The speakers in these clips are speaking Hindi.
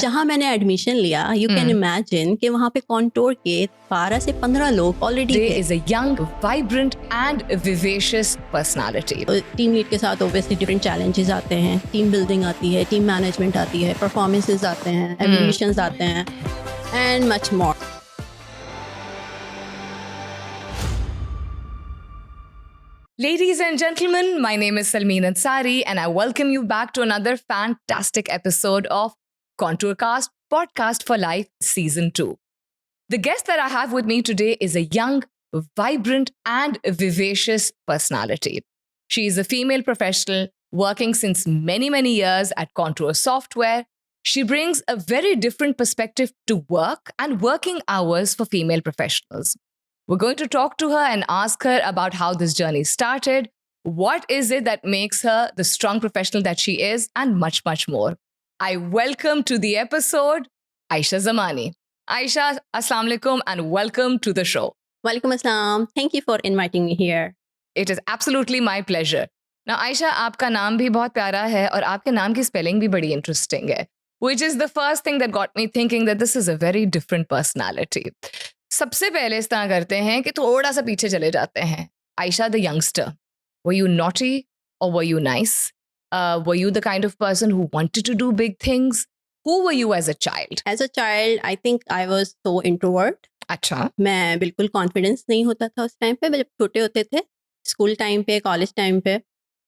जहाँ मैंने एडमिशन लिया, यू कैन इमेजिन कि वहाँ पे कॉन्टोर के 12 से 15 लोग ऑलरेडी Jay थे। is a young, vibrant and vivacious personality. Team lead के साथ ओब्वियसली डिफरेंट चैलेंजेस आते हैं, टीम बिल्डिंग आती है, टीम मैनेजमेंट आती है, परफॉर्मेंसेस आते हैं, एवोल्यूशंस आते हैं and much more. Ladies and gentlemen, my name is Salmeen Ansari and I welcome you back to another fantastic episode of Contourcast Podcast for Life Season 2. The guest that I have with me today is a young, vibrant and vivacious personality. She is a female professional working since many years at Contour Software. She brings a very different perspective to work and working hours for female professionals. We're going to talk to her and ask her about how this journey started, what is it that makes her the strong professional that she is, and much more. I welcome to the episode Aisha Zamani. Aisha, Assalamu alaikum and welcome to the show. Walaikum assalam. Thank you for inviting me here. It is absolutely my pleasure. Now, Aisha, आपका नाम भी बहुत प्यारा है और आपके नाम की spelling भी बड़ी interesting है, which is the first thing that got me thinking that this is a very different personality. सबसे पहले इस तरह करते हैं कि थोड़ा सा पीछे चले जाते हैं. Aisha the youngster, were you naughty or were you nice? Were you the kind of person who wanted to do big things? Who were you as a child? As a child, I think I was so introvert. अच्छा. मैं बिल्कुल कॉन्फिडेंस नहीं होता था उस टाइम पे, जब छोटे होते थे, स्कूल टाइम पे, कॉलेज टाइम पे,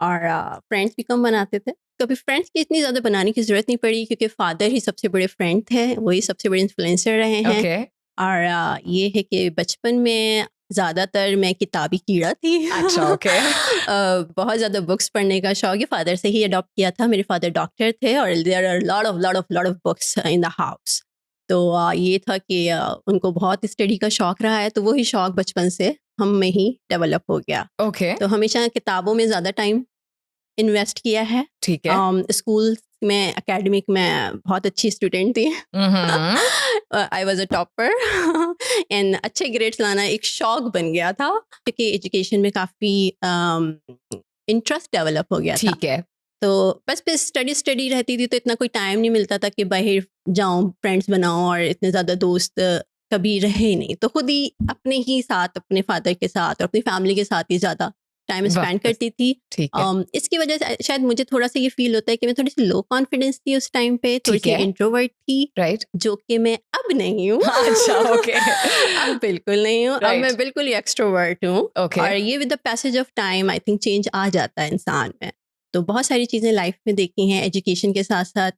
और फ्रेंड्स भी कम बनाते थे. कभी फ्रेंड्स की इतनी ज़्यादा बनाने की ज़रूरत नहीं पड़ी क्योंकि फादर ही सबसे बड़े फ्रेंड थे, वही सबसे बड़े इन्फ्लुएंसर रहे हैं. Okay. और ये है कि बचपन में ज़्यादातर मैं किताबी कीड़ा थी. अच्छा, okay. बहुत ज़्यादा बुक्स पढ़ने का शौक है, फादर से ही अडॉप्ट किया था. मेरे फादर डॉक्टर थे और there are lot of books in the house. तो ये था कि उनको बहुत स्टडी का शौक रहा है, तो वही शौक बचपन से हम में ही डेवलप हो गया. Okay. तो हमेशा किताबों में ज़्यादा टाइम इन्वेस्ट किया है. ठीक है. स्कूल में, एकेडमिक में बहुत अच्छी स्टूडेंट थी. I was a topper and अच्छे ग्रेड्स लाना एक शौक बन गया था क्योंकि एजुकेशन में काफ़ी इंटरेस्ट डेवलप हो गया था. ठीक है. तो बस फिर स्टडी रहती थी तो इतना कोई टाइम नहीं मिलता था कि बाहर जाऊं, फ्रेंड्स बनाऊं, और इतने ज़्यादा दोस्त कभी रहे नहीं. तो खुद ही अपने ही साथ, अपने फादर के साथ और अपनी फैमिली के साथ ही ज़्यादा टाइम स्पेंड करती थी. इसकी वजह से शायद मुझे थोड़ा सा ये फील होता है कि मैं थोड़ी सी लो कॉन्फिडेंस थी उस टाइम पे, थोड़ी सी इंट्रोवर्ट थी. राइट. जो कि मैं अब नहीं हूँ. अच्छा, ओके. अब बिल्कुल नहीं हूँ. अब मैं बिल्कुल ही एक्सट्रोवर्ट हूँ. और ये with the passage of time I think change आ जाता है इंसान में. तो बहुत सारी चीज़ें लाइफ में देखी हैं एजुकेशन के साथ साथ.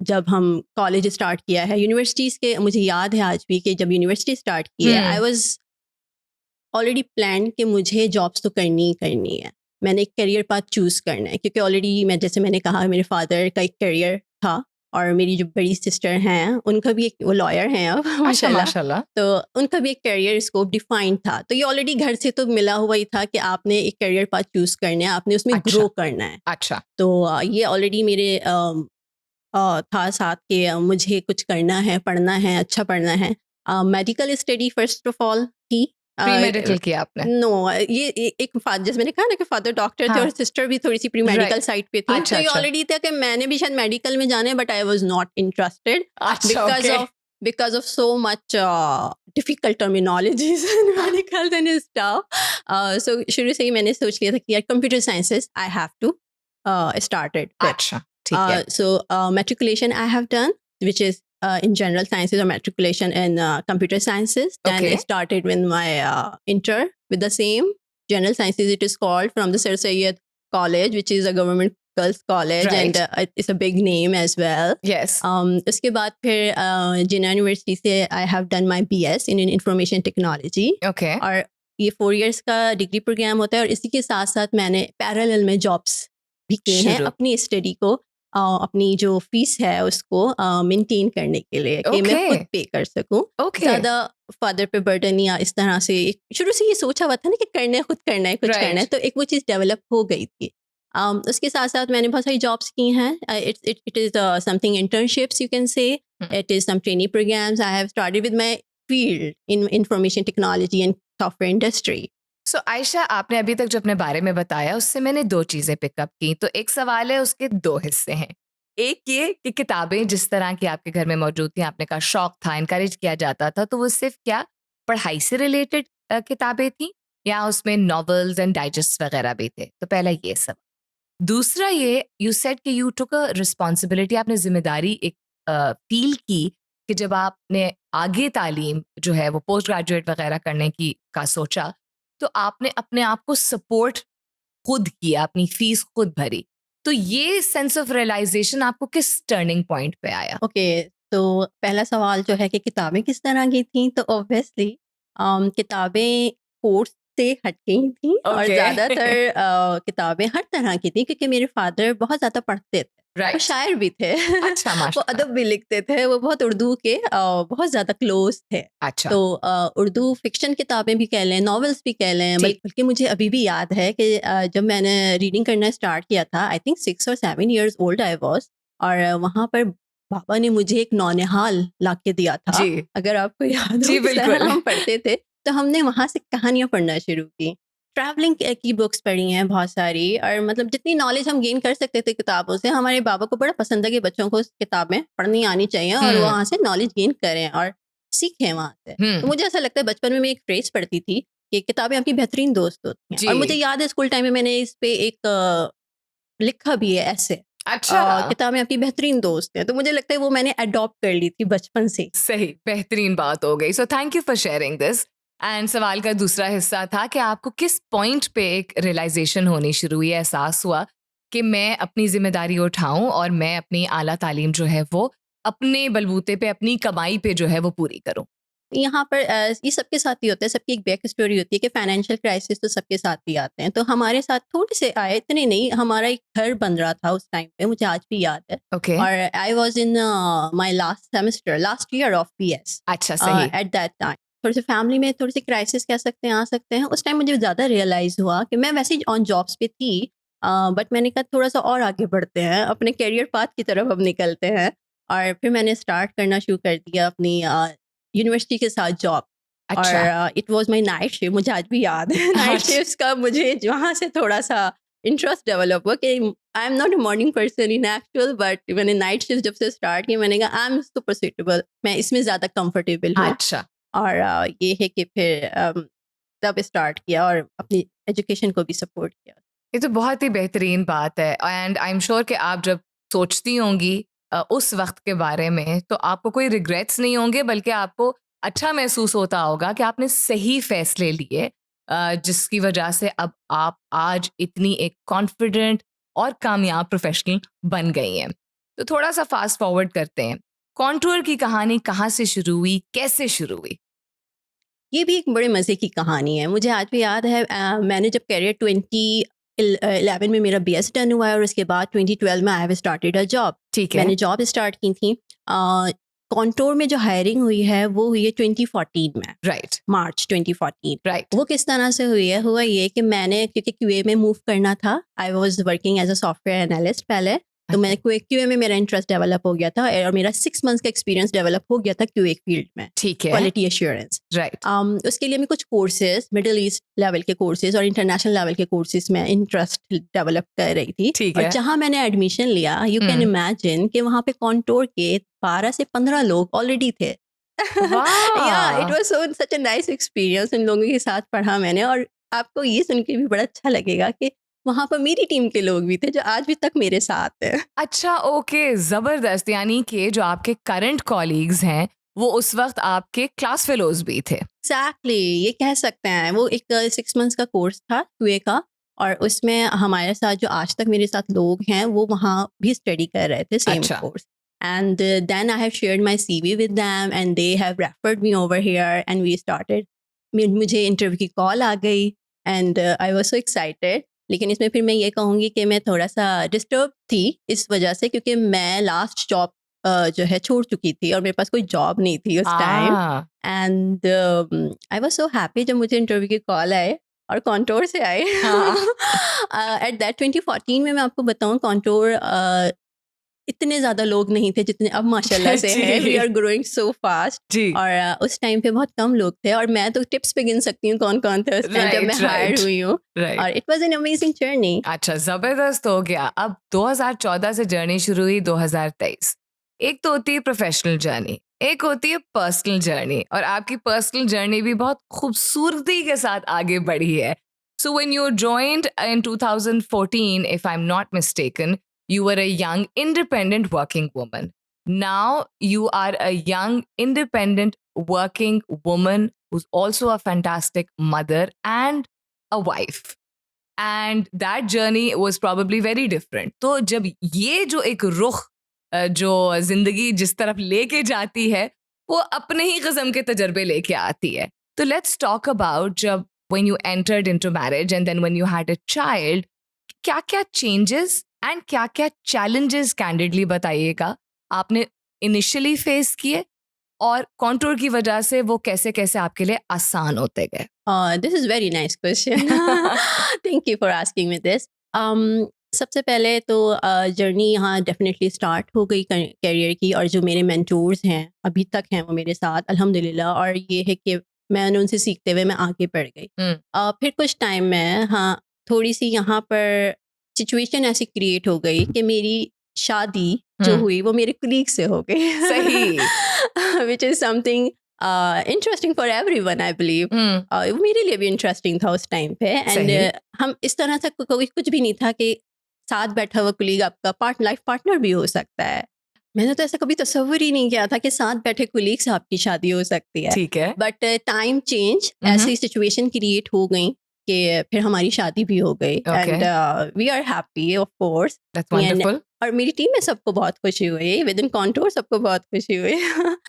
जब हम कॉलेज स्टार्ट किया है, यूनिवर्सिटीज़ के, मुझे याद है आज भी कि जब यूनिवर्सिटी स्टार्ट की है, आई वाज ऑलरेडी प्लान कि मुझे जॉब्स तो करनी ही करनी है. मैंने एक करियर पाथ चूज़ करना है क्योंकि ऑलरेडी जैसे मैंने कहा, मेरे फादर का एक करियर था और मेरी जो बड़ी सिस्टर हैं उनका भी एक, वो लॉयर हैं अब माशाल्लाह. तो उनका भी एक करियर स्कोप डिफाइंड था. तो ये ऑलरेडी घर से तो मिला हुआ ही था कि आपने एक करियर पाथ चूज़ करना है, आपने उसमें ग्रो करना है. अच्छा. तो ये ऑलरेडी मेरे था साथ कि मुझे कुछ करना है, पढ़ना है, अच्छा पढ़ना है. Medical study first of all थी. प्री मेडिकल किया आपने? नो, ये एक जैसे मैंने कहा ना कि फादर डॉक्टर थे और सिस्टर भी थोड़ी सी प्री मेडिकल साइड पे थी. तो ये ऑलरेडी था कि मैंने भी शायद मेडिकल में जाना है, but I was not interested because of so much difficult terminologies in medical and stuff. So शुरू से ही मैंने सोच लिया था कि यार computer sciences I have to start it. अच्छा, ठीक है. So matriculation I have done, which is in general sciences or matriculation in computer sciences. Then I started with my inter with the same general sciences. It is called from the Sir Syed College, which is a government girls college, and it's a big name as well. Yes. उसके बाद फिर जिन्ना यूनिवर्सिटी से I have done my BS in information technology. Okay. और ये 4 years का डिग्री प्रोग्राम होता है और इसी के साथ साथ मैंने पैरेलल में जॉब्स भी किए हैं अपनी स्टडी को, अपनी जो फीस है उसको मेंटेन करने के लिए कि मैं खुद पे कर सकूं. ज़्यादा फादर पे बर्डन या इस तरह से शुरू से ये सोचा हुआ था ना कि कुछ करना है, तो एक वो चीज़ डेवलप हो गई थी. उसके साथ साथ मैंने बहुत सारी जॉब्स की हैं. It is something internships you can say, it is some training programs. I have started with my field in information technology and software industry. So Ayesha, आपने अभी तक जो अपने बारे में बताया उससे मैंने 2 चीज़ें पिकअप की. तो एक सवाल है, उसके 2 हिस्से हैं. एक ये कि किताबें जिस तरह की आपके घर में मौजूद थी, आपने कहा शौक था, इनकरेज किया जाता था, तो वो सिर्फ क्या पढ़ाई से रिलेटेड किताबें थी या उसमें नॉवेल्स एंड डाइजेस्ट वगैरह भी थे? तो पहला ये सब। दूसरा ये, यू सेड कि यू टुक अ रिस्पॉन्सिबिलिटी, आपने जिम्मेदारी एक फील की कि जब आपने आगे तालीम जो है वो पोस्ट ग्रेजुएट वगैरह करने की का सोचा, तो आपने अपने आप को सपोर्ट खुद किया, अपनी फीस खुद भरी। तो ये सेंस ऑफ रियलाइजेशन आपको किस टर्निंग पॉइंट पे आया? ओके, तो पहला सवाल जो है कि किताबें किस तरह की थी, तो ऑब्वियसली किताबें कोर्स से हट गई थी और Okay. ज़्यादातर किताबें हर तरह की थी, क्योंकि मेरे फादर बहुत ज़्यादा पढ़ते थे। वो राइट। शायर भी थे। अच्छा, वो माशाल्लाह। अदब भी लिखते थे, वो बहुत उर्दू के बहुत ज़्यादा क्लोज थे। अच्छा। तो उर्दू फिक्शन किताबें भी कह लें, नॉवेल्स भी कह लें, जी। बल्कि मुझे अभी भी याद है कि जब मैंने रीडिंग करना स्टार्ट किया था, आई थिंक 6 और 7 इयर्स ओल्ड आई वाज, और वहाँ पर पापा ने मुझे एक नौनिहाल ला के दिया था। जी। अगर आपको याद हो, जी, किस तरह बिल्कुल। हम पढ़ते थे, तो हमने वहाँ से कहानियाँ पढ़ना शुरू की। ट्रैवलिंग की बुक्स पढ़ी हैं बहुत सारी, और मतलब जितनी नॉलेज हम गेन कर सकते थे किताबों से, हमारे बाबा को बड़ा पसंद है कि बच्चों को किताबें पढ़नी आनी चाहिए और हुँ। वहाँ से नॉलेज गेन करें और सीखें वहाँ से। तो हुँ। मुझे ऐसा लगता है, बचपन में मैं एक फ्रेज़ पढ़ती थी कि किताबें आपकी बेहतरीन दोस्त होती हैं, और मुझे जी। याद है स्कूल टाइम में मैंने इस पे एक लिखा भी है ऐसे, अच्छा। किताबें आपकी बेहतरीन दोस्त हैं। तो मुझे लगता है वो मैंने अडॉप्ट कर ली थी बचपन से। सही, बेहतरीन बात हो गई। So thank you for sharing this. And सवाल का दूसरा हिस्सा था कि आपको किस पॉइंट पे एक रियलाइजेशन होनी शुरू हुई, एहसास हुआ कि मैं अपनी ज़िम्मेदारी उठाऊँ और मैं अपनी आला तालीम जो है वो अपने बलबूते पे, अपनी कमाई पे जो है वो पूरी करूँ? यहाँ पर ये सबके साथ ही होता है, सबकी एक बैक स्टोरी होती है कि फाइनेंशियल क्राइसिस तो सबके साथ ही आते हैं। तो हमारे साथ थोड़े से आए, इतने नहीं। हमारा एक घर बन रहा था उस टाइम पे, मुझे आज भी याद है। ओके। और I was in my last year of PS अच्छा, सही। At that time. थोड़े से फैमिली में थोड़ी सी क्राइसिस कह सकते हैं, आ सकते हैं। उस टाइम मुझे ज़्यादा रियलाइज़ हुआ कि मैं वैसे ही ऑन जॉब्स पे थी, बट मैंने कहा थोड़ा सा और आगे बढ़ते हैं, अपने करियर पाथ की तरफ अब निकलते हैं। और फिर मैंने स्टार्ट करना शुरू कर दिया अपनी यूनिवर्सिटी के साथ जॉब। अच्छा। और it was my night shift, मुझे आज भी याद है। नाइट अच्छा। शिफ्ट्स का मुझे वहाँ से थोड़ा सा इंटरेस्ट डेवलप हुआ कि I am not a morning person in actual, but मैंने नाइट शिफ्ट जब से स्टार्ट की, मैंने कहा आई एम सुपर सुटेबल, मैं इसमें ज़्यादा कंफर्टेबल हूँ। अच्छा। और ये है कि फिर तब स्टार्ट किया और अपनी एजुकेशन को भी सपोर्ट किया। ये तो बहुत ही बेहतरीन बात है एंड आई एम श्योर कि आप जब सोचती होंगी उस वक्त के बारे में, तो आपको कोई रिग्रेट्स नहीं होंगे, बल्कि आपको अच्छा महसूस होता होगा कि आपने सही फैसले लिए, जिसकी वजह से अब आप आज इतनी एक कॉन्फिडेंट और कामयाब प्रोफेशनल बन गई हैं। तो थोड़ा सा फास्ट फॉरवर्ड करते हैं, कॉन्टूर की कहानी कहाँ से शुरू हुई, कैसे शुरू हुई? ये भी एक बड़े मज़े की कहानी है। मुझे आज भी याद है, मैंने जब करियर 2011 में मेरा बीएस डन हुआ है, और उसके बाद 2012 में आई हैव स्टार्टेड अ जॉब। ठीक है। मैंने जॉब स्टार्ट की थी। कॉन्टोर में जो हायरिंग हुई है वो हुई है 2014 में, राइट। मार्च 2014। राइट। वो किस तरह से हुई है, हुआ ये कि मैंने, क्योंकि क्यूए में मूव करना था, I was working as a software analyst पहले, तो मैं क्यूए में मेरा इंटरेस्ट डेवलप हो गया था, और मेरा 6 मंथ्स का एक्सपीरियंस डेवलप हो गया था क्यूए फील्ड में, ठीक है। Quality assurance. राइट। उसके लिए मैं कुछ कोर्सेज, मिडिल ईस्ट लेवल के कोर्सेज और इंटरनेशनल लेवल के कोर्सेज में इंटरेस्ट डेवलप कर रही थी। ठीक और है। जहाँ मैंने एडमिशन लिया, यू कैन इमेजिन कि वहाँ पे कॉन्टोर के 12 से 15 लोग ऑलरेडी थे। या इट वाह! Was so such a nice experience, इन लोगों के साथ पढ़ा मैंने। और आपको ये सुन के भी बड़ा अच्छा लगेगा कि वहाँ पर मेरी टीम के लोग भी थे जो आज भी तक मेरे साथ हैं। अच्छा, ओके, ज़बरदस्त। यानी कि जो आपके करंट कॉलीग्स हैं, वो उस वक़्त आपके क्लास फेलोज़ भी थे। एग्जैक्टली, ये कह सकते हैं। वो एक 6 मंथ्स का कोर्स था क्यूए का, और उसमें हमारे साथ जो आज तक मेरे साथ लोग हैं, वो वहाँ भी स्टडी कर रहे थे, सेम अच्छा। Course. And then I have shared my CV with them, and they have referred me over here, and we started. मुझे इंटरव्यू की कॉल आ गई, and I was so excited. लेकिन इसमें फिर मैं ये कहूँगी कि मैं थोड़ा सा डिस्टर्ब थी इस वजह से, क्योंकि मैं लास्ट जॉब जो है छोड़ चुकी थी, और मेरे पास कोई जॉब नहीं थी उस time. And I was so happy जब मुझे इंटरव्यू की कॉल आए, और कॉन्टोर से आए। हाँ। एट दैट 2014 में मैं आपको बताऊं, कॉन्टोर इतने ज्यादा लोग नहीं थे जितने अब माशाल्लाह से हैं. We are growing so fast. और उस टाइम पे बहुत कम लोग थे और मैं तो टिप्स पे गिन सकती हूँ कौन कौन थे उस टाइम जब मैं हायर हुई हूँ. और it was an amazing journey. अच्छा, जबरदस्त हो गया. अब 2014 से जर्नी शुरू हुई 2023. एक तो होती है प्रोफेशनल जर्नी, एक होती है पर्सनल जर्नी, और आपकी पर्सनल जर्नी भी बहुत खूबसूरती के साथ आगे बढ़ी है. So when you joined in 2014, if I'm not mistaken, you were a young, independent working woman. Now you are a young, independent working woman who's also a fantastic mother and a wife. And that journey was probably very different. तो जब ये जो एक रुख जो जिंदगी जिस तरफ लेके जाती है वो अपने ही किस्म के तजर्बे लेके आती है. तो let's talk about जब when you entered into marriage and then when you had a child, क्या-क्या changes and क्या-क्या challenges candidly बताइएगा आपने initially face किए और Contour की वजह से वो कैसे-कैसे आपके लिए आसान होते गए. This is very nice question. Thank you for asking me this. सबसे पहले तो जर्नी यहाँ डेफिनेटली स्टार्ट हो गई करियर की, और जो मेरे मेंटोर्स हैं अभी तक हैं वो मेरे साथ अल्हम्दुलिल्लाह, और ये है कि मैंने उनसे सीखते हुए मैं आगे बढ़ गई. फिर कुछ टाइम में थोड़ी सी यहाँ पर सिचुएशन ऐसी क्रिएट हो गई कि मेरी शादी जो हुई वो मेरे कुलीग से हो गई. सही. Which is something interesting for everyone I believe. मेरे लिए भी इंटरेस्टिंग था उस टाइम पे. एंड हम इस तरह से कोई कुछ भी नहीं था कि साथ बैठा हुआ कुलीग आपका लाइफ पार्टनर भी हो सकता है. मैंने तो ऐसा कभी तस्वुर ही नहीं किया था कि साथ बैठे कुलीग से आपकी शादी हो सकती है. ठीक है. बट टाइम चेंज, ऐसी सिचुएशन क्रिएट हो गई कि फिर हमारी शादी भी हो गई. And we are happy of course. और मेरी टीम में सबको बहुत खुशी हुई, विद इन कॉन्टूर सबको बहुत खुशी हुई.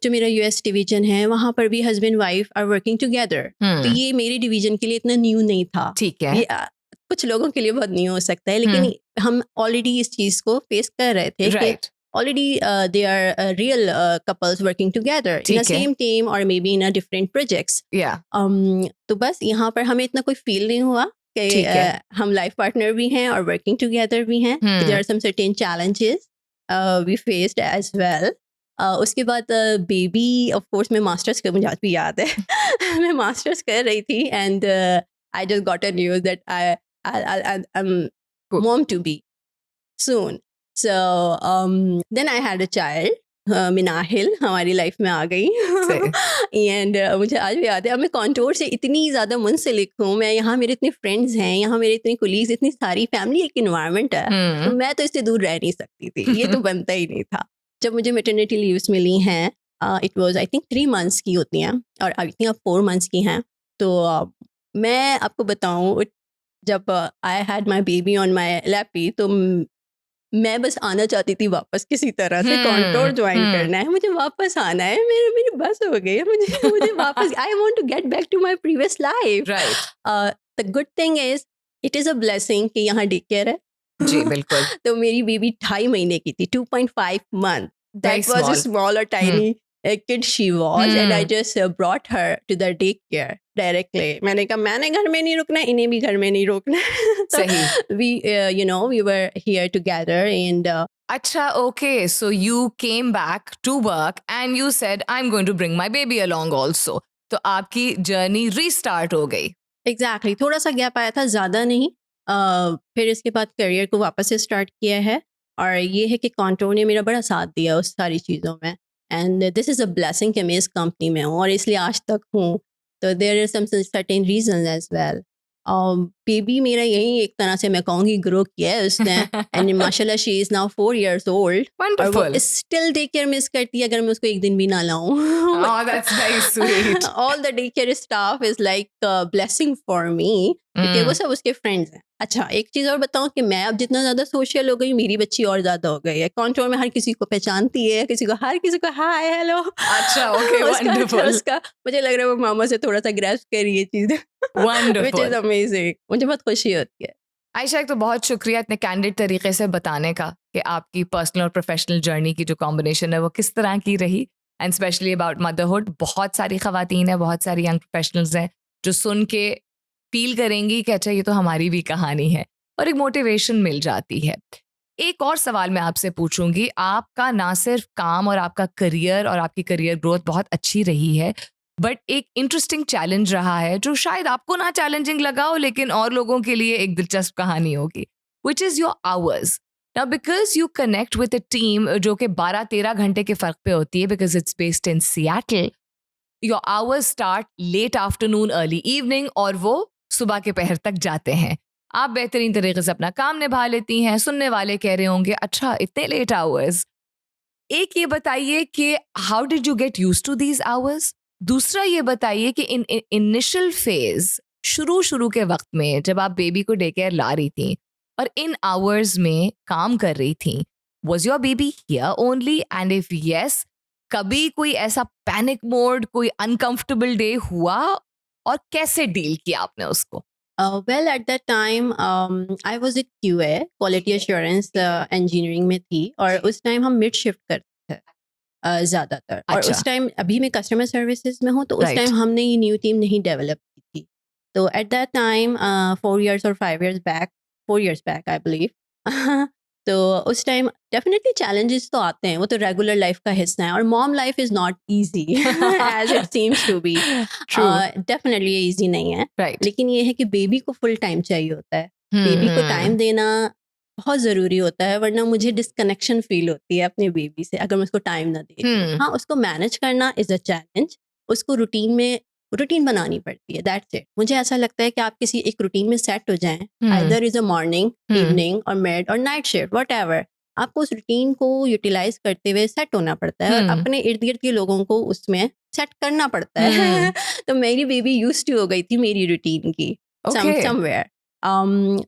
जो मेरा यूएस डिवीजन है वहाँ पर भी husband wife are working together. तो ये मेरे डिवीजन के लिए इतना न्यू नहीं था. ठीक है. कुछ लोगों के लिए बहुत न्यू हो सकता है, लेकिन हम ऑलरेडी इस चीज को फेस कर रहे थे. Right. Already they are real couples working together in the same team or maybe in a different projects. Yeah. तो बस यहाँ पर हमें इतना कोई फील नहीं हुआ कि हम लाइफ पार्टनर भी हैं और वर्किंग टुगेदर भी हैं. There are some certain challenges we faced as well. उसके बाद बेबी ऑफ कोर्स मैं मास्टर्स कर, मुझे आज भी याद है मैं मास्टर्स कर रही थी and I just got a news that I'm mom to be soon. So then I had a child. Minahil हमारी लाइफ में आ गई. एंड मुझे आज भी याद है, अब मैं कॉन्टोर से इतनी ज़्यादा मुंसलिक हूँ. मैं यहाँ मेरे इतने फ्रेंड्स हैं, यहाँ मेरे इतने कुलीग्स, इतनी सारी फैमिली, एक इन्वायरमेंट है. तो मैं तो इससे दूर रह नहीं सकती थी. ये तो बनता ही नहीं था. जब मुझे मैटरनिटी लीव्स मिली हैं, it was I think 3 months की होती हैं और आई थिंक अब 4 months की हैं. तो मैं आपको बताऊँ, जब I had my baby on my lappy तो मैं बस आना चाहती थी वापस किसी तरह से. कॉन्टोर ज्वाइन करना है, मुझे वापस आना है, मेरी बस हो गई है, मुझे वापस I want to get back to my previous life. The good thing is it is a blessing कि यहाँ डे केयर है. जी बिल्कुल. तो मेरी बेबी 2.5 महीने की थी, 2.5 months. That was a small or tiny kid she was, and I just brought her to the daycare directly. मैंने कहा मैंने घर में नहीं रुकना, इन्हें भी घर में नहीं रुकना. सही. We were here together and अच्छा, okay, so you came back to work and you said I'm going to bring my baby along also. तो आपकी जर्नी रीस्टार्ट हो गई. Exactly. थोड़ा सा गैप आया था, ज़्यादा नहीं. फिर इसके बाद करियर को वापस से स्टार्ट किया है, और ये है कि कॉन्टोर ने मेरा बड़ा साथ दिया उस सारी चीज़ों में. And this is a blessing कि मैं इस कंपनी में हूँ और इसलिए आज तक हूँ. तो there are some certain reasons as well. Baby मेरा यही एक तरह से मैं कहूँगी ग्रो किया है उसने. एंड माशाल्लाह she is now 4 years old. और वो स्टिल डे केयर मिस करती है अगर मैं उसको एक दिन भी ना लाऊं. That's very sweet. All the daycare staff is like a blessing for me. क्योंकि वो सब उसके फ्रेंड्स हैं. अच्छा, एक चीज़ और बताऊँ कि मैं अब जितना ज़्यादा सोशल हो गई, मेरी बच्ची और ज़्यादा हो गई है. कॉन्टोर में हर किसी को पहचानती है, हर किसी को हाय हेलो. अच्छा, ओके, वंडरफुल. उसका मुझे लग रहा है वो मामा से थोड़ा सा ग्रैस्प कर रही है चीज़. वंडरफुल. Which is amazing. मुझे बहुत खुशी होती है. आयशा, एक तो बहुत शुक्रिया इतने कैंडिड तरीके से बताने का कि आपकी पर्सनल और प्रोफेशनल जर्नी की जो कॉम्बिनेशन है वो किस तरह की रही, एंड स्पेशली अबाउट मदरहुड. बहुत सारी ख़वातीन हैं, बहुत सारी यंग प्रोफेशनल्स हैं जो सुन के फील करेंगी कि अच्छा ये तो हमारी भी कहानी है, और एक मोटिवेशन मिल जाती है. एक और सवाल मैं आपसे पूछूंगी, आपका ना सिर्फ काम और आपका करियर और आपकी करियर ग्रोथ बहुत अच्छी रही है, बट एक इंटरेस्टिंग चैलेंज रहा है जो शायद आपको ना चैलेंजिंग लगा हो लेकिन और लोगों के लिए एक दिलचस्प कहानी होगी, which is your hours. Now, because you connect with a team जो कि 12-13 घंटे के फर्क पे होती है, because it's based in Seattle, your hours start late afternoon, early evening, और वो सुबह के पहर तक जाते हैं. आप बेहतरीन तरीके से अपना काम निभा लेती हैं. सुनने वाले कह रहे होंगे अच्छा इतने लेट आवर्स. एक ये बताइए कि how did you get used to these hours. दूसरा ये बताइए कि इन इनिशियल फेज, शुरू के वक्त में जब आप बेबी को डे केयर ला रही थी और इन आवर्स में काम कर रही थी, was your baby here only, and if yes, कभी कोई ऐसा पैनिक मोड, कोई अनकंफर्टेबल डे हुआ और कैसे डील किया आपने उसको? Well, at that time, I was a QA, quality assurance engineering में थी, और उस टाइम हम मिड शिफ्ट करते थे ज़्यादातर. और अच्छा. उस टाइम अभी मैं कस्टमर सर्विसेज में हूँ, तो उस Right. टाइम हमने ये न्यू टीम नहीं डेवलप की थी. तो at that time 4 years or 5 years back, 4 years back I believe. तो उस टाइम डेफिनेटली चैलेंजेस तो आते हैं, वो तो रेगुलर लाइफ का हिस्सा है, और mom life is not easy as it seems to be. Definitely ये इजी नहीं है. Right. लेकिन ये है कि बेबी को फुल टाइम चाहिए होता है. बेबी को टाइम देना बहुत ज़रूरी होता है, वरना मुझे डिस्कनेक्शन फील होती है अपने बेबी से अगर मैं उसको टाइम ना दे. हाँ, उसको मैनेज करना इज़ अ चैलेंज. उसको रूटीन बनानी पड़ती है. That's it. मुझे ऐसा लगता है कि आप किसी एक रूटीन में सेट हो जाएं, either is a morning, evening और मिड और नाइट शिफ्ट, व्हाटएवर. आपको उस रूटीन को यूटिलाइज करते हुए सेट होना पड़ता है, और अपने इर्द गिर्द के लोगों को उसमें सेट करना पड़ता है. तो मेरी बेबी यूज्ड टू हो गई थी मेरी रूटीन की somewhere.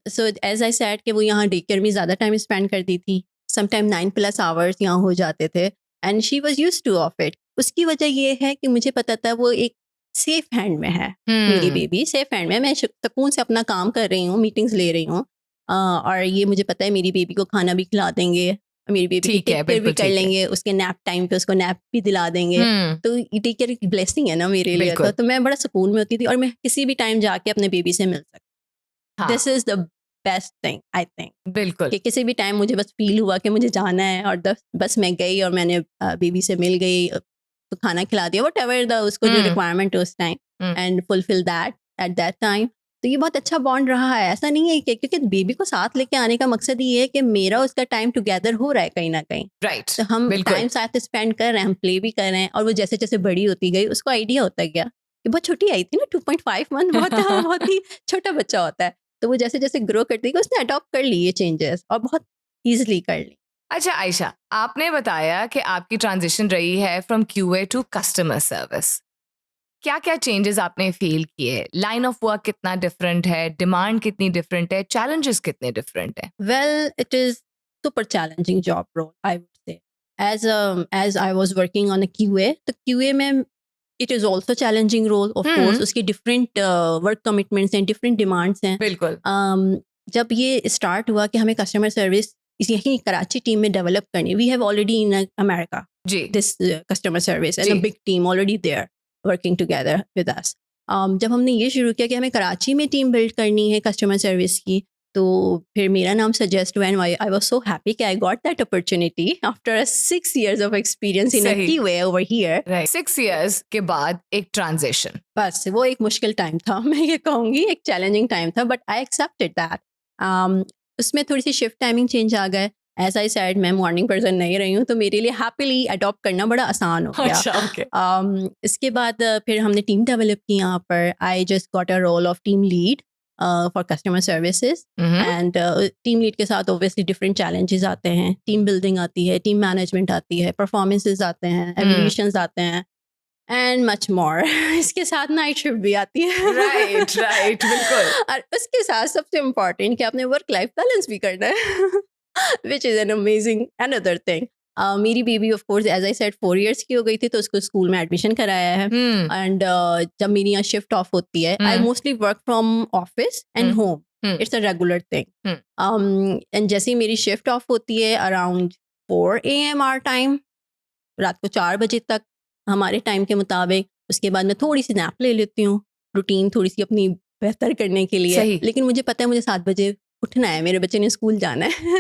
So as I said कि वो यहाँ डे केयर में ज़्यादा टाइम स्पेंड करती थी. समटाइम 9+ hours यहाँ हो जाते थे, and she was used two of it. उसकी वजह ये है कि मुझे पता था वो एक सेफ हैंड में है. मेरी बेबी सेफ हैंड में है. मैं सुकून से अपना काम कर रही हूँ, मीटिंग्स ले रही हूँ, और ये मुझे पता है मेरी बेबी को खाना भी खिला देंगे, मेरी बेबी की टेक केयर भी कर लेंगे, उसके नैप टाइम पे उसको नैप भी दिला देंगे. तो ये टेक केयर की ब्लेसिंग है ना मेरे लिए. तो मैं बड़ा सुकून में होती थी, और मैं किसी भी टाइम जाके अपने बेबी से मिल सकती. This is the best thing I think. बिल्कुल. कि किसी भी टाइम मुझे बस फील हुआ कि मुझे जाना है, और बस मैं गई और मैंने बेबी से मिल गई, तो खाना खिला दिया, व्हाटएवर उसको जो रिक्वायरमेंट है उस time, and fulfil that at that time. तो ये बहुत अच्छा बॉन्ड रहा है. ऐसा नहीं है कि क्योंकि बेबी को साथ लेके आने का मकसद ये है कि मेरा उसका टाइम टुगेदर हो रहा है कहीं ना कहीं. राइट. तो हम टाइम साथ स्पेंड कर रहे हैं, हम प्ले भी कर रहे हैं, और वो जैसे जैसे बड़ी होती गई उसको आइडिया होता गया कि बहुत छोटी आई थी ना, 2.5 month, बहुत ही छोटा बच्चा होता है. तो वो जैसे जैसे ग्रो करती गई उसने अडॉप्ट कर ली ये चेंजेस, और बहुत ईजिली कर ली. अच्छा आयशा, आपने बताया कि आपकी ट्रांजिशन रही है from QA to customer service. क्या क्या चेंजेस आपने फील किए? लाइन ऑफ वर्क कितना डिफरेंट है, डिमांड कितनी डिफरेंट है, चैलेंजेस कितने डिफरेंट है? Well, it is super challenging job role I would say. As I was working on a QA, तो QA में it is also challenging role. Of course उसकी डिफरेंट वर्क कमिटमेंट्स हैं, डिफरेंट डिमांड्स हैं. बिल्कुल. जब ये स्टार्ट हुआ कि हमें कस्टमर सर्विस यहीं कराची टीम में डेवलप करनी, we have already in America this customer service and a big team already there working together with us. जब हमने ये शुरू किया कि हमें कराची में टीम बिल्ड करनी है कस्टमर सर्विस की, तो फिर मेरा नाम सजेस्ट हुआ, and I was so happy कि I got that opportunity after 6 years of experience in a QA over here. 6 years के बाद एक ट्रांजिशन. बस वो एक मुश्किल टाइम था, मैं ये कहूँगी एक चैलेंजिंग टाइम था, बट आई एक्सेप्टेड दैट. उसमें थोड़ी सी शिफ्ट टाइमिंग चेंज आ गए. एज आई सेड, मैं मॉर्निंग पर्सन नहीं रही हूँ, तो मेरे लिए हैप्पीली अडॉप्ट करना बड़ा आसान हो गया. अच्छा, okay. इसके बाद फिर हमने टीम डेवलप की यहाँ पर. I just got a role of team lead for customer services, and team lead के साथ ऑब्वियसली डिफरेंट चैलेंजेस आते हैं. टीम बिल्डिंग आती है, टीम मैनेजमेंट आती है, परफॉर्मेंसेज आते हैं, एवल्यूशंस आते हैं, एंड मच मोर. इसके साथ नाइट शिफ्ट भी आती है. राइट बिल्कुल. और उसके साथ सबसे इम्पोर्टेंट कि आपने वर्क लाइफ बैलेंस भी करना है, which is an amazing another thing. मेरी baby of course as I said 4 years की हो गई थी, तो उसको स्कूल में एडमिशन कराया है. एंड जब मेरी यहाँ शिफ्ट ऑफ होती है, I mostly work from office and home. It's a regular thing. And जैसे ही मेरी शिफ्ट ऑफ होती है अराउंड 4 AM आवर टाइम, रात को 4 बजे तक हमारे टाइम के मुताबिक, उसके बाद मैं थोड़ी सी नैप ले लेती हूँ, रूटीन थोड़ी सी अपनी बेहतर करने के लिए. सही. लेकिन मुझे पता है मुझे 7 बजे उठना है, मेरे बच्चे ने स्कूल जाना है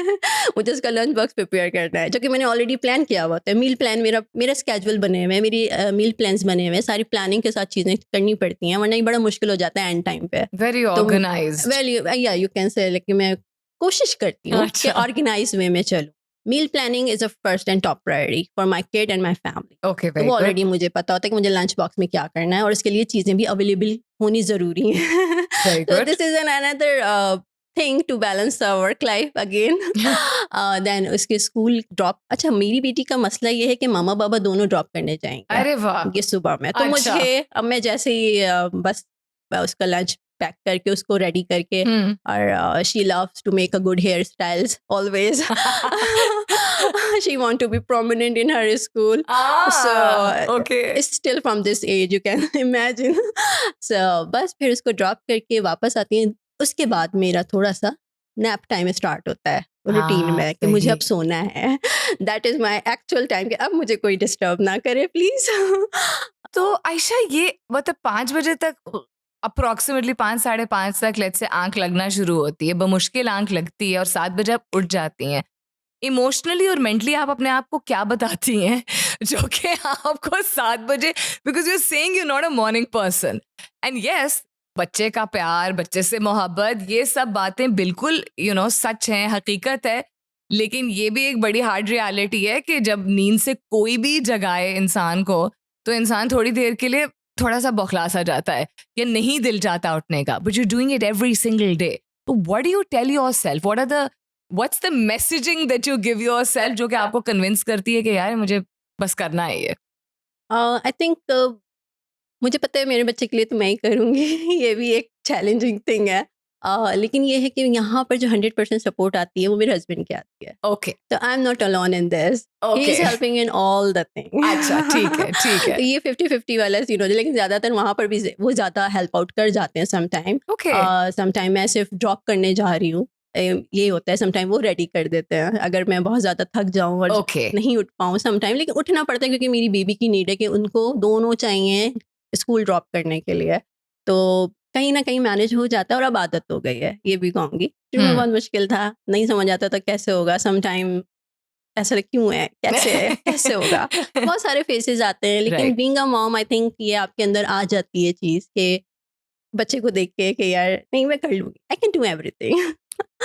मुझे उसका लंच बॉक्स प्रिपेयर करना है, जो कि मैंने ऑलरेडी प्लान किया हुआ होता है। मील प्लान मेरा स्केड्यूल बने हुए हैं, मेरी मील प्लान्स बने हुए हैं, सारी प्लानिंग के साथ चीज़ें करनी पड़ती हैं, वरना ये बड़ा मुश्किल हो जाता है एंड टाइम पे। Very organised. Well you can say, लेकिन मैं कोशिश करती हूँ कि ऑर्गेनाइज वे में चलूँ। Meal planning is a first and top priority for my kid and my family. Okay, वो ऑलरेडी मुझे पता होता है कि मुझे लंच बॉक्स में क्या करना है, और इसके लिए चीज़ें भी अवेलेबल होनी ज़रूरी हैं। तो this is an another thing to balance work life again. Then उसके स्कूल ड्रॉप, अच्छा मेरी बेटी का मसला ये है कि मामा बाबा दोनों ड्रॉप करने जाएंगे। अरे वाह। ये सुबह में, तो मुझे अब मैं जैसे ही बस उसका लंच पैक करके उसको रेडी करके, और she loves to make a good hair styles always. She want to be prominent in her school. So okay. It's still from this age, you can imagine. So बस फिर उसको ड्रॉप करके वापस आती हैं। उसके बाद मेरा थोड़ा सा नैप टाइम स्टार्ट होता है रूटीन में, कि मुझे अब सोना है। That is my actual time, कि अब मुझे कोई डिस्टर्ब ना करे प्लीज। तो आयशा, ये मतलब 5 बजे तक अप्रोक्सीमेटली 5 साढ़े 5 तक लेट्स से आंख लगना शुरू होती है, बमुश्किल आंख लगती है, और 7 बजे आप उठ जाती हैं। इमोशनली और मेंटली आप अपने आप को क्या बताती हैं जो कि आपको 7 बजे, because you saying you not a morning person, and yes बच्चे का प्यार, बच्चे से मोहब्बत, ये सब बातें बिल्कुल सच हैं, हकीकत है, लेकिन ये भी एक बड़ी हार्ड रियलिटी है कि जब नींद से कोई भी जगाए इंसान को, तो इंसान थोड़ी देर के लिए थोड़ा सा बौखला सा जाता है या नहीं दिल चाहता उठने का, but you doing it every single day. तो what do you tell yourself, what's the messaging that you give yourself जो कि आपको कन्विंस करती है कि यार मुझे बस करना है ये? आई थिंक मुझे पता है मेरे बच्चे के लिए तो मैं ही करूँगी। ये भी एक चैलेंजिंग थिंग है। लेकिन ये है कि यहाँ पर जो 100% सपोर्ट आती है वो मेरे हस्बैंड की आती है। ओके, तो I am not alone in this, he is helping in all the thing. अच्छा, ठीक है ठीक है। तो ये 50-50 वाला सीन हो जाए, लेकिन ज़्यादातर वहाँ पर भी वो ज़्यादा हेल्प आउट कर जाते हैं। समटाइम मैं सिर्फ ड्रॉप करने जा रही हूँ, ये होता है। समटाइम वो रेडी कर देते हैं अगर मैं बहुत ज़्यादा थक जाऊँ और नहीं उठ पाऊँ समटाइम, लेकिन उठना पड़ता है क्योंकि मेरी बेबी की नीड है कि उनको दोनों चाहिए स्कूल ड्रॉप करने के लिए। तो कहीं ना कहीं मैनेज हो जाता है, और अब आदत हो गई है, ये भी कहूँगी। शुरू में बहुत मुश्किल था, नहीं समझ आता था कैसे होगा, समटाइम ऐसा क्यों है, कैसे है, कैसे होगा, बहुत सारे फेसेस आते हैं। लेकिन being a mom, I think ये आपके अंदर आ जाती है चीज़ के बच्चे को देख के कि यार नहीं मैं कर लूँगी, आई कैन डू एवरीथिंग।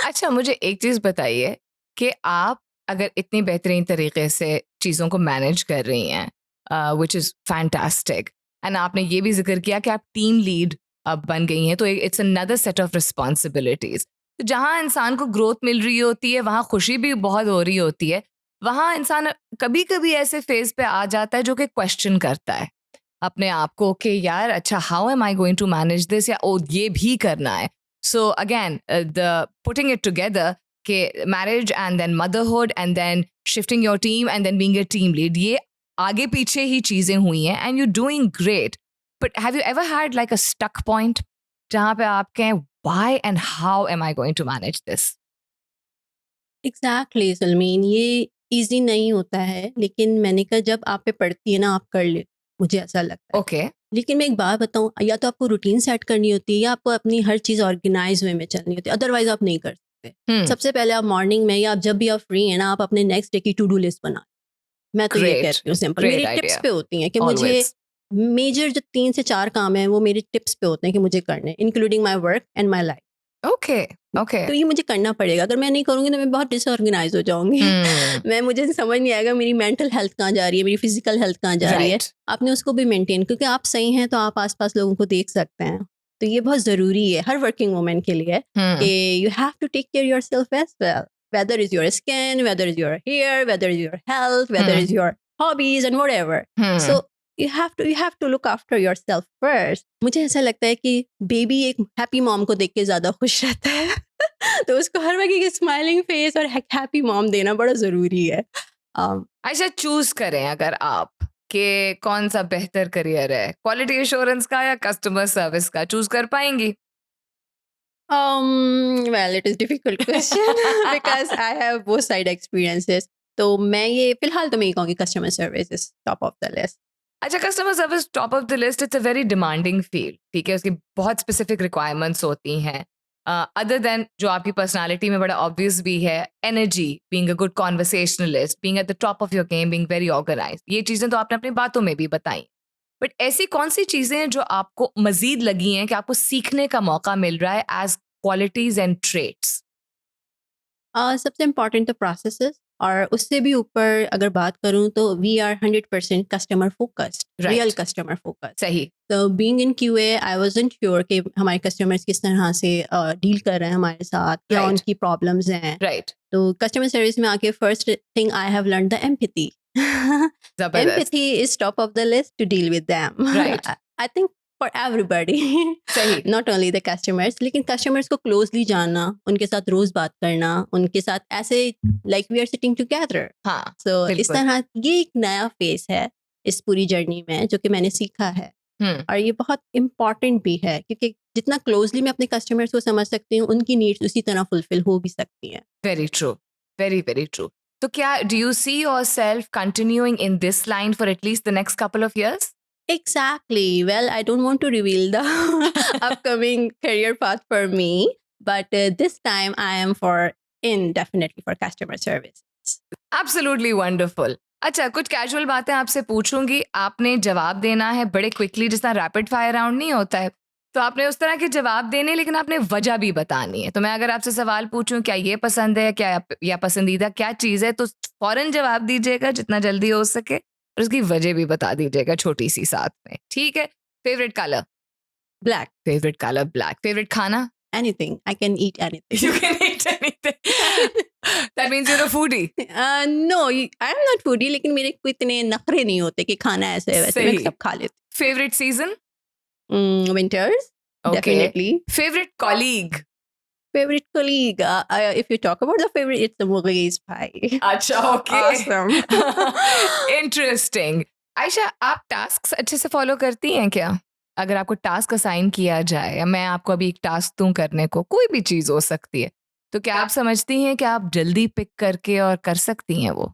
अच्छा, मुझे एक चीज़ बताइए कि आप अगर इतनी बेहतरीन तरीके से चीज़ों को मैनेज कर रही हैं, विच इज़ फैंटास्टिक, एंड आपने ये भी जिक्र किया कि आप टीम लीड अब बन गई हैं, तो it's another set of responsibilities. तो जहाँ इंसान को ग्रोथ मिल रही होती है, वहाँ खुशी भी बहुत हो रही होती है, वहाँ इंसान कभी कभी ऐसे फेज पे आ जाता है जो कि क्वेश्चन करता है अपने आप को कि यार अच्छा, how am I going to manage this, या ओ ये भी करना है। So again the putting it together कि marriage and then motherhood and then shifting your team and then being a team lead, ये आगे पीछे ही चीज़ें हुई हैं and you doing great, but have you ever had like a stuck point जहाँ पे आप कहें why and how am I going to manage this? Exactly Salmeen, ये ईजी नहीं होता है, लेकिन मैंने कहा जब आप पे पड़ती है ना आप कर ले, मुझे ऐसा लगता है। ओके, लेकिन मैं एक बात बताऊँ, या तो आपको रूटीन सेट करनी होती है या आपको अपनी हर चीज़ ऑर्गेनाइज वे में चलनी होती है, अदरवाइज आप नहीं कर सकते। सबसे पहले आप मॉर्निंग में या आप जब भी आप फ्री है ना, आप अपने नेक्स्ट डे की टू डू लिस्ट बना। मैं तो ये कहती हूँ सिंपल, मेरी टिप्स पे होती हैं कि मुझे मेजर जो 3 से 4 काम है वो मेरे टिप्स पे होते हैं कि मुझे करने, including my work and my life. Okay, तो ये मुझे करना पड़ेगा, अगर मैं नहीं करूँगी तो मैं बहुत डिसऑर्गेनाइज हो जाऊंगी। मुझे समझ नहीं आएगा मेरी मेंटल हेल्थ कहाँ जा रही है, मेरी फिजिकल हेल्थ कहाँ जा रही है। आपने उसको भी मेंटेन, क्योंकि आप सही हैं तो आप आसपास लोगों को देख सकते हैं। तो ये बहुत ज़रूरी है हर वर्किंग वुमेन के लिए कि you have to take care yourself as well, whether it's your skin, whether it's your hair, whether it's your health, whether it's your hobbies and whatever. So you have to look after yourself first. मुझे ऐसा लगता है कि बेबी एक हैप्पी मॉम को देख के ज़्यादा खुश रहता है तो उसको हर वक्त एक स्माइलिंग फेस और हैप्पी मॉम देना बड़ा ज़रूरी है। अच्छा, चूज करें अगर आप कि कौन सा बेहतर करियर है, क्वालिटी एश्योरेंस का या कस्टमर सर्विस का, चूज कर पाएंगी? Well, it is difficult question because I have both side experiences. तो मैं ये फिलहाल तो मैं ये कहूँगी customer service is top of the list. अच्छा, customer service top of the list, it's a very demanding field, ठीक है, उसकी बहुत स्पेसिफिक रिक्वायरमेंट्स होती हैं, अदर देन जो आपकी पर्सनालिटी में बड़ा ऑब्वियस भी है, energy, being a good conversationalist, being at the top of your game, being very organised, ये चीज़ें तो आपने अपनी बातों में भी बताई, बट ऐसी कौन सी चीज़ें हैं जो आपको मजीद लगी हैं कि आपको सीखने का मौका मिल रहा है एज क्वालिटीज एंड ट्रेट्स? सबसे इम्पॉर्टेंट तो प्रोसेसेस, और उससे भी ऊपर अगर बात करूं तो we are 100% customer focused, real customer focused. सही. तो being in QA I wasn't sure कि हमारे कस्टमर्स किस तरह से डील कर रहे हैं हमारे साथ, क्या उनकी प्रॉब्लम्स हैं. राइट. तो कस्टमर सर्विस में आके first thing I have learn the empathy. Empathy is top of the list to deal with them. Right. I think for everybody. सही. Not only the customers, लेकिन customers को closely जानना, उनके साथ रोज बात करना, उनके साथ ऐसे like we are sitting together. हाँ. So इस तरह ये एक नया फेस है इस पूरी जर्नी में जो कि मैंने सीखा है. और ये बहुत इम्पॉर्टेंट भी है क्योंकि जितना क्लोजली मैं अपने कस्टमर्स को समझ सकती हूँ, उनकी नीड्स उसी तरह फुलफिल हो भी सकती हैं. Very true, very very true. तो क्या do you see yourself continuing in this line for at least the next couple of years? Exactly. Well, I don't want to reveal the upcoming career path for me, but this time I am definitely for customer service. Absolutely wonderful. अच्छा, कुछ कैजुअल बातें आपसे पूछूंगी, आपने जवाब देना है बड़े क्विकली, जिस तरह रैपिड फायर राउंड नहीं होता है, तो आपने उस तरह के जवाब देने, लेकिन आपने वजह भी बतानी है. तो मैं अगर आपसे सवाल पूछूं क्या ये पसंद है, क्या या पसंदीदा क्या चीज़ है, तो फौरन जवाब दीजिएगा जितना जल्दी हो सके, और उसकी वजह भी बता दीजिएगा छोटी सी साथ में. ठीक है? Favourite colour? Black. Favourite colour black. Favourite खाना? Anything. I can eat anything. You can eat anything. That means you're a foodie. No, I am not foodie, लेकिन मेरे को इतने नखरे नहीं होते कि खाना ऐसे है वैसे, मैं सब खा लेती. Favourite season? Winters. Okay. Definitely. Favorite colleague? Favorite colleague? If you talk about the favorite, it's the Mughals pie. अच्छा, okay. Awesome. Interesting. आयशा, आप टास्क अच्छे से फॉलो करती हैं क्या? अगर आपको टास्क असाइन किया जाए, या मैं आपको अभी एक टास्क दूं करने को, कोई भी चीज़ हो सकती है, तो क्या आप समझती हैं कि आप जल्दी पिक करके और कर सकती हैं वो?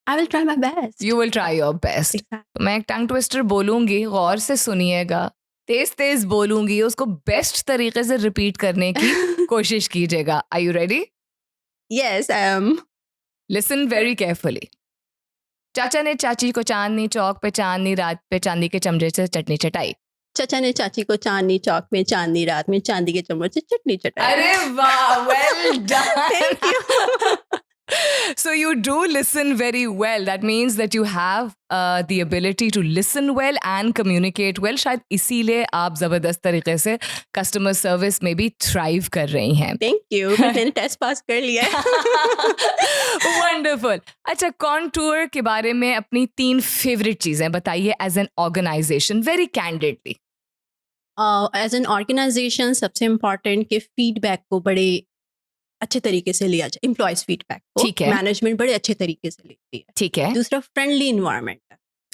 I will try my best. You will try your best. Exactly. मैं एक टंग ट्विस्टर बोलूंगी, गौर से सुनिएगा, तेज तेज बोलूंगी, उसको बेस्ट तरीके से रिपीट करने की कोशिश कीजिएगा. Are you ready? Yes, I am. Listen very carefully. चाचा ने चाची को चांदनी चौक पे चांदनी रात पे चांदी के चमचे से चटनी चटाई. चाचा ने चाची को चांदनी चौक में चांदनी रात में चांदी के चम्मच से चटनी चटाई. अरे वाह, well done. Thank you. So you do listen very well. That means that you have the ability to listen well and communicate well. शायद इसीलिए आप ज़बरदस्त तरीके से कस्टमर सर्विस में भी थ्राइव कर रही हैं. Thank you. मैंने टेस्ट पास कर लिया है. Wonderful. अच्छा, कॉन्टूर के बारे में अपनी 3 फेवरेट चीज़ें बताइए as an organization, very candidly. As an organization सबसे इम्पॉर्टेंट कि फीडबैक को बड़े अच्छे तरीके से लिया जाए. एम्प्लॉयज फीडबैक को ठीक है. मैनेजमेंट बड़े अच्छे तरीके से लेती है. ठीक है. दूसरा फ्रेंडली इन्वायरमेंट.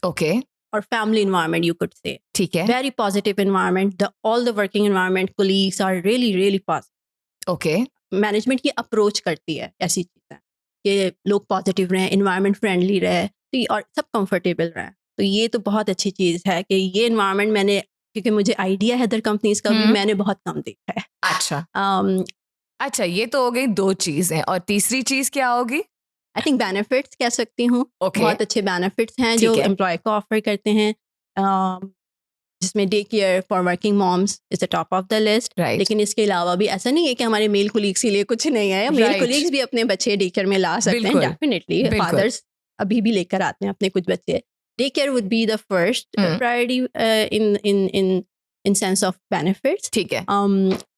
ओके. और family environment you could say. ठीक है. Very positive environment. All the working environment colleagues are really really positive. Okay. Management की अप्रोच करती है ऐसी चीज़ें कि लोग पॉजिटिव रहें, इन्वायरमेंट फ्रेंडली रहे, तो और सब कंफर्टेबल रहें. तो ये तो बहुत अच्छी चीज़ है कि ये इन्वायरमेंट मैंने, क्योंकि मुझे आइडिया है अदर कंपनीज का भी, मैंने बहुत कम देखा है. अच्छा. अच्छा, ये तो हो गई 2 चीज़ें, और तीसरी चीज़ क्या होगी? आई थिंक बेनिफिट्स कह सकती हूँ. बहुत अच्छे बेनिफिट्स हैं जो एम्प्लॉय को ऑफर करते हैं, जिसमें day care for working moms is the top of the list. लेकिन इसके अलावा भी ऐसा नहीं है कि हमारे मेल कोलीग्स के लिए कुछ नहीं है. मेल कोलीग्स भी अपने बच्चे डे केयर में ला सकते हैं. डेफिनेटली फादर्स अभी भी लेकर आते हैं अपने कुछ बच्चे. Day care would be the first priority in sense of benefits. ठीक है.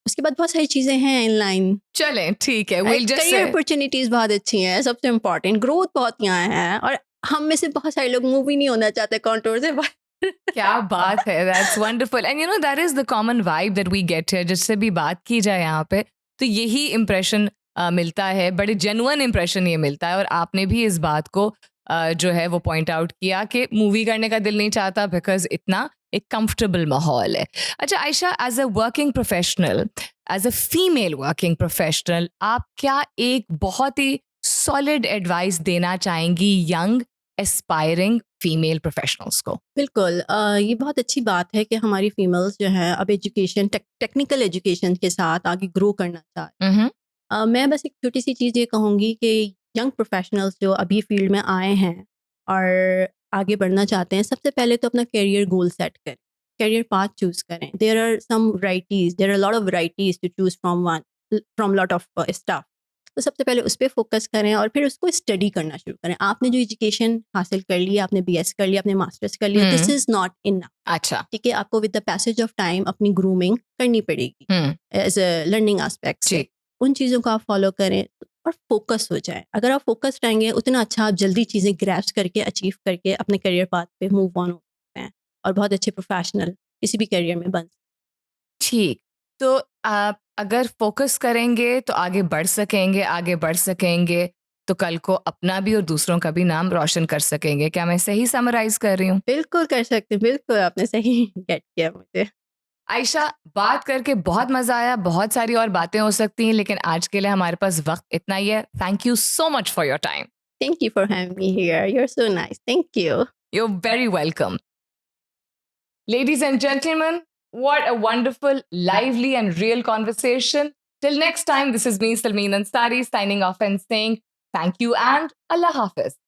उसके बाद बहुत सारी चीजें हैं इन लाइन. चलें, ठीक है. करियर अपॉर्चुनिटीज बहुत अच्छी हैं. सबसे इम्पोर्टेंट ग्रोथ बहुत यहाँ है, और हम में से बहुत सारे लोग मूव ही नहीं होना चाहते कॉन्टूर से बाहर. क्या बात है. That's wonderful. And you know, that is the common vibe that we get here. जिससे भी बात की जाए यहाँ पे, तो यही इम्प्रेशन मिलता है, बड़े जेन्युइन इम्प्रेशन ये मिलता है. और आपने भी इस बात को जो है वो पॉइंट आउट किया कि मूवी करने का दिल नहीं चाहता बिकॉज इतना एक कंफर्टेबल माहौल है. अच्छा Ayesha, as a working professional, as a female working professional, आप क्या एक बहुत ही सॉलिड एडवाइस देना चाहेंगी यंग एस्पायरिंग फीमेल प्रोफेशनल्स को? बिल्कुल ये बहुत अच्छी बात है कि हमारी फीमेल्स जो हैं अब एजुकेशन टेक्निकल एजुकेशन के साथ आगे ग्रो करना चाह रही हैं। मैं बस एक छोटी सी चीज़ ये कहूँगी कि यंग प्रोफेशनल्स जो अभी फील्ड में आए हैं और आगे बढ़ना चाहते हैं, सबसे पहले तो अपना करियर गोल सेट करें, करियर पाथ चूज़ करें। There are some varieties, there are lot of varieties to choose from lot of stuff. तो सबसे पहले उस पर फोकस करें और फिर उसको स्टडी करना शुरू करें। आपने जो एजुकेशन हासिल कर लिया, आपने बीएस कर लिया, आपने मास्टर्स कर लिया, दिस इज़ नॉट इनफ। अच्छा, ठीक है, आपको with the passage of time अपनी ग्रूमिंग करनी पड़ेगी एज अ लर्निंग एस्पेक्ट से। उन चीज़ों को आप फॉलो करें और फोकस हो जाए। अगर आप फोकस रहेंगे उतना अच्छा आप जल्दी चीज़ें ग्रैस्प करके अचीव करके अपने करियर पाथ पे मूव ऑन हो सकते हैं और बहुत अच्छे प्रोफेशनल किसी भी करियर में बन। ठीक, तो आप अगर फोकस करेंगे तो आगे बढ़ सकेंगे तो कल को अपना भी और दूसरों का भी नाम रोशन कर सकेंगे। क्या मैं सही समराइज कर रही हूँ? बिल्कुल कर सकते, बिल्कुल आपने सही गेट किया मुझे। आयशा, बात करके बहुत मजा आया, बहुत सारी और बातें हो सकती हैं, लेकिन आज के लिए हमारे पास वक्त इतना ही है। Thank you so much for your time. Thank you for having me here. You're so nice. Thank you. You're very welcome. Ladies and gentlemen, what a wonderful, lively and real conversation. Till next time, this is me, Salmeen Ansari, signing off and saying thank you and Allah Hafiz.